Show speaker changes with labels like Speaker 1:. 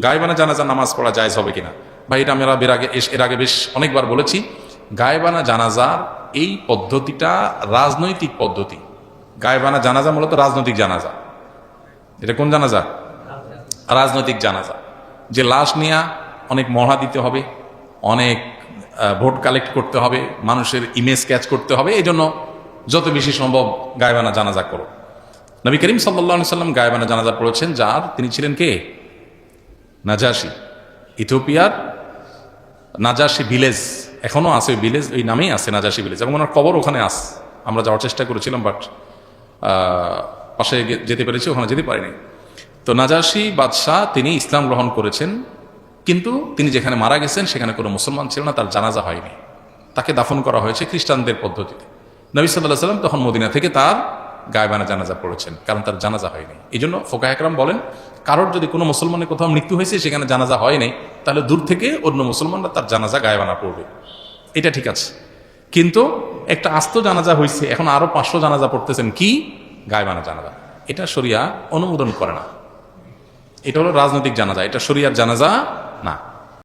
Speaker 1: গায়েবানা জানাজা নামাজ পড়া জায়েজ হবে কিনা? ভাই, এটা আমরা এর আগে বেশ অনেকবার বলেছি। গায়েবানা জানাজার এই পদ্ধতিটা রাজনৈতিক পদ্ধতি। গায়েবানা জানাজা মূলত রাজনৈতিক জানাজা। এটা কোন জানাজা? রাজনৈতিক জানাজা। যে লাশ নিয়ে অনেক মহড়া দিতে হবে, অনেক ভোট কালেক্ট করতে হবে, মানুষের ইমেজ ক্যাচ করতে হবে, এই জন্য যত বেশি সম্ভব গায়েবানা জানাজা করো। নবী করিম সাল্লাল্লাহু আলাইহি সাল্লাম গায়েবানা জানাজা পড়েছেন, যার তিনি ছিলেন কে? নাজাশী। ইথিওপিয়ার নাজাশী ভিলেজ, এখনো আছে ভিলেজ, ওই নামেই আছে নাজাশী ভিলেজ, এবং ওনার কবর ওখানে আছে। আমরা যাওয়ার চেষ্টা করেছিলাম, বাট পাশে যেতে পেরেছি, ওখানে যেতে পারিনি। তো নাজাশী বাদশাহ তিনি ইসলাম গ্রহণ করেছেন, কিন্তু তিনি যেখানে মারা গেছেন সেখানে কোনো মুসলমান ছিল না, তার জানাজা হয়নি। তাকে দাফন করা হয়েছে খ্রিস্টানদের পদ্ধতিতে। নবী সাল্লাল্লাহু আলাইহি সাল্লাম তখন মদিনা থেকে তার গায়েবানা জানাজা পড়েছেন, কারণ তার জানাজা হয়নি। এই জন্য ফুকাহা একরাম বলেন, কারোর যদি কোনো মুসলমানের কোথাও মৃত্যু হয়েছে, সেখানে জানাজা হয় নাই, তাহলে দূর থেকে অন্য মুসলমানরা তার জানাজা গায়েবানা পড়বে, এটা ঠিক আছে। কিন্তু একটা আস্ত জানাজা হয়েছে, এখন আরো 500 জানাজা পড়তেছেন, কি গায়েবানা জানাজা, এটা শরিয়া অনুমোদন করে না। এটা হলো রাজনৈতিক জানাজা, এটা শরিয়ার জানাজা না।